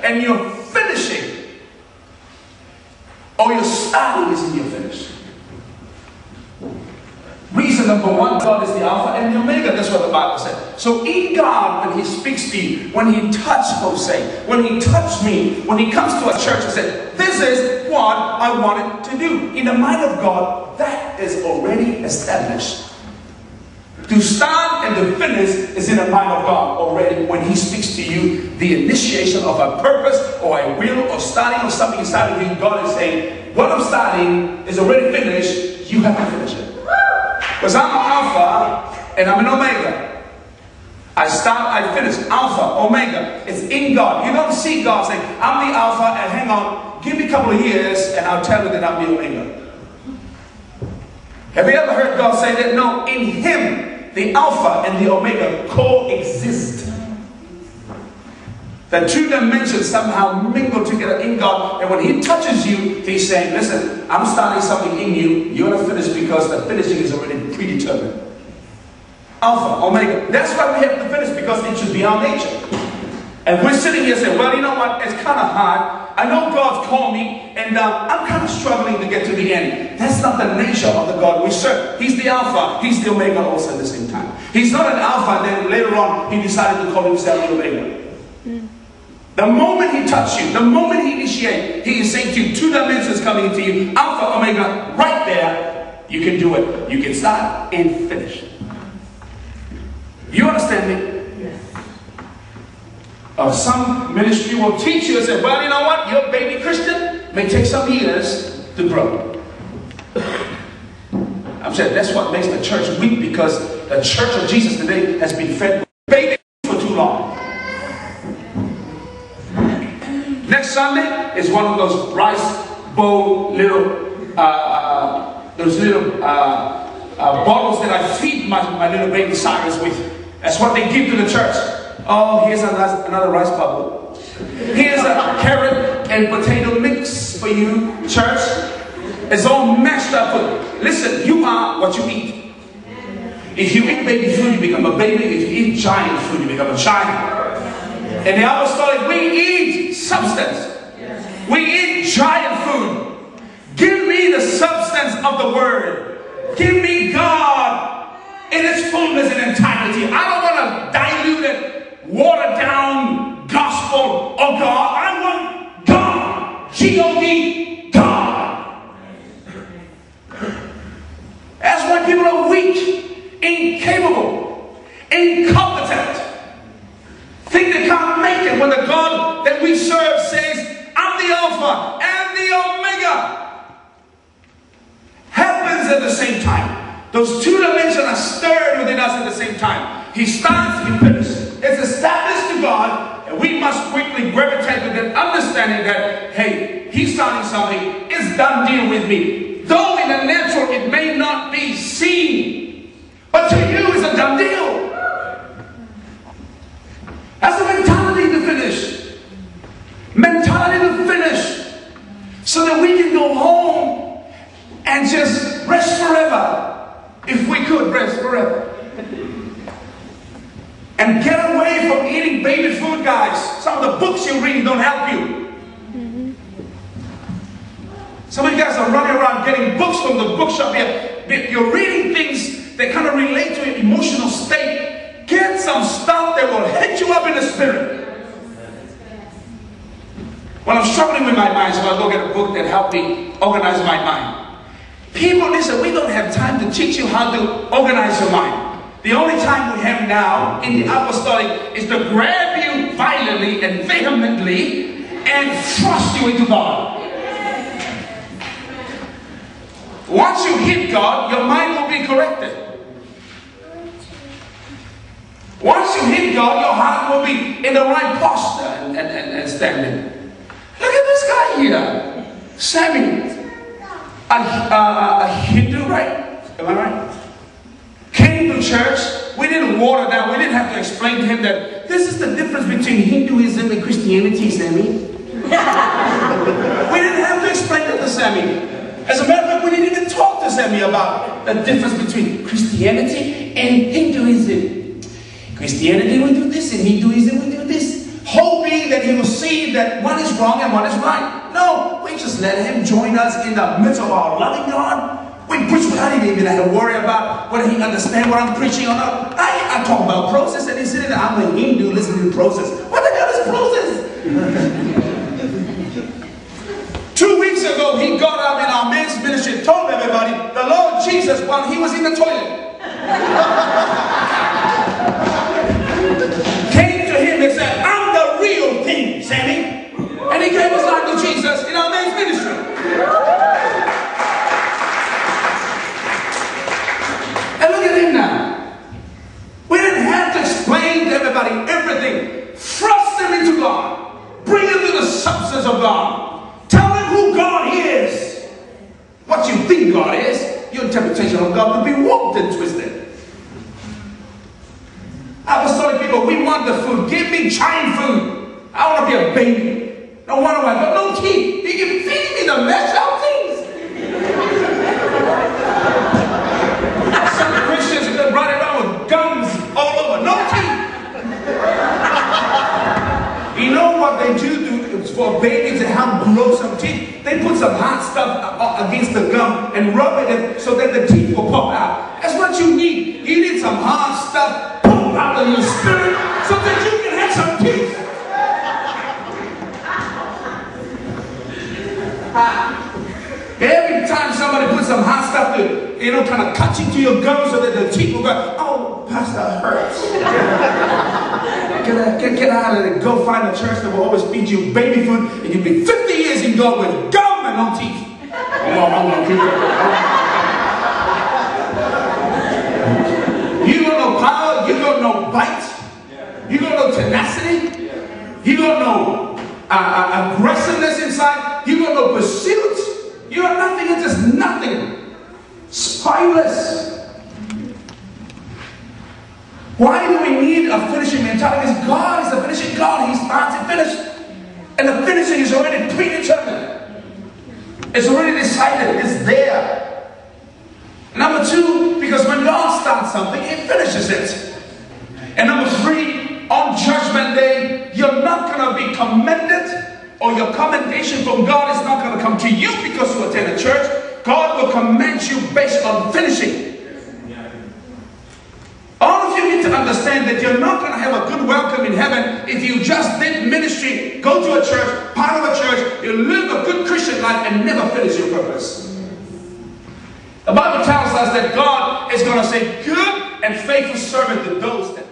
and you're finishing, or your starting is in your finish. Reason number one, God is the Alpha and the Omega. That's what the Bible said. So in God, when He speaks to you, when He touched Jose, when He touched me, when He comes to a church and said, this is what I wanted to do. In the mind of God, that is already established. To start and to finish is in the mind of God already. When He speaks to you, the initiation of a purpose or a will or starting or something inside of you, God is saying, what I'm starting is already finished. You have to finish it. Because I'm an Alpha and I'm an Omega. I start, I finish. Alpha, Omega. It's in God. You don't see God saying, I'm the Alpha and hang on, give me a couple of years and I'll tell you that I'm the Omega. Have you ever heard God say that? No, in Him, the Alpha and the Omega coexist. The two dimensions somehow mingle together in God. And when He touches you, He's saying, listen, I'm starting something in you. You're going to finish because the finishing is already predetermined. Alpha, Omega. That's why we have to finish, because it should be our nature. And we're sitting here saying, well, you know what? It's kind of hard. I know God's called me, and I'm kind of struggling to get to the end. That's not the nature of the God we serve. He's the Alpha. He's the Omega also at the same time. He's not an Alpha, and then later on, He decided to call Himself the Omega. The moment He touched you, the moment He initiates, He is saying to you, two dimensions coming into you, Alpha, Omega, right there. You can do it. You can start and finish. You understand me? Yes. Some ministry will teach you and say, well, you know what? Your baby Christian may take some years to grow. I'm saying that's what makes the church weak, because the church of Jesus today has been fed with baby for too long. Next Sunday is one of those rice bowl little bottles that I feed my little baby Cyrus with. That's what they give to the church. Oh, here's another rice bubble. Here's a carrot and potato mix for you, church. It's all mashed up for. Listen, you are what you eat. If you eat baby food, you become a baby. If you eat giant food, you become a giant. In the apostolic, we eat substance. We eat giant food. Give me the substance of the Word. Give me God in its fullness and entirety. I don't want a diluted, watered down gospel of God. I want God. G-O-D, God. That's why people are weak, incapable, incompetent. Think they can't make it when the God that we serve says, I'm the Alpha and the Omega. Happens at the same time. Those two dimensions are stirred within us at the same time. He starts, He finishes. It's established to God, and we must quickly gravitate to that understanding that, hey, He's starting something, it's done deal with me. Though in the natural it may not be seen, but to you it's a done deal. That's a mentality to finish. Mentality to finish. So that we can go home and just rest forever. If we could rest forever. And get away from eating baby food, guys. Some of the books you read don't help you. Some of you guys are running around getting books from the bookshop. You're reading things that kind of relate to your emotional state. Get some stuff that will hit you up in the spirit. When I'm struggling with my mind, so I go get a book that helps me organize my mind. People, listen, we don't have time to teach you how to organize your mind. The only time we have now in the apostolic is to grab you violently and vehemently and thrust you into God. Once you hit God, your mind will be corrected. Once you hit God, your heart will be in the right posture and standing. Look at this guy here. Sammy. A Hindu, right? Am I right? Came to church. We didn't water down. We didn't have to explain to him that this is the difference between Hinduism and Christianity, Sammy. We didn't have to explain it to Sammy. As a matter of fact, we didn't even talk to Sammy about the difference between Christianity and Hinduism. Christianity will do this, and Hinduism will do this. Whole being mean that he will see that one is wrong and one is right. No, we just let him join us in the midst of our loving God. We preach without even have to worry about whether he understands what I'm preaching or not. I talk about process, and he's sitting there, I'm a Hindu listening to process. What the hell is process? 2 weeks ago, he got up in our men's ministry and told everybody the Lord Jesus while he was in the toilet came to him and said, I'm the real thing, Sammy. And he gave his life to Jesus in our men's ministry. And look at him now. We didn't have to explain to everybody everything. Thrust them into God. Bring them to the substance of God. Tell them who God is. What you think God is, your interpretation of God will be warped and twisted. I was telling people, we want the food. Give me giant food. I want to be a baby. No wonder why, but no teeth. You can feed me the messed up things. Some Christians that run around with gums all over. No teeth. You know what they do for babies to help grow some teeth? They put some hot stuff against the gum and rub it in so that the teeth will pop out. That's what you need. You need some hard stuff pulled out of your spirit so that you can have some teeth. Every time somebody puts some hot stuff to, kind of cut into your gums so that the teeth will go, oh, Pastor, it hurts. Get out of it. Go find a church that will always feed you baby food, and you'll be 50 years in God with gum and no teeth. You got no power. You got no bite. You got no tenacity. You got no aggressiveness inside. You got no pursuit. You got nothing. It's just nothing. Spineless. Why do we need a finishing mentality? Because God is the finishing God. He starts and finishes. And the finishing is already predetermined. It's already decided. It's there. Number two, because when God starts something, He finishes it. And number three, on Judgment Day, you're not going to be commended, or your commendation from God is not going to come to you because you attend a church. God will commend you based on finishing. All of you need to understand that you're not going to have a good welcome in heaven if you just did ministry, go to a church, part of a church, you live a good Christian life and never finish your purpose. The Bible tells us that God is going to say, good and faithful servant to those that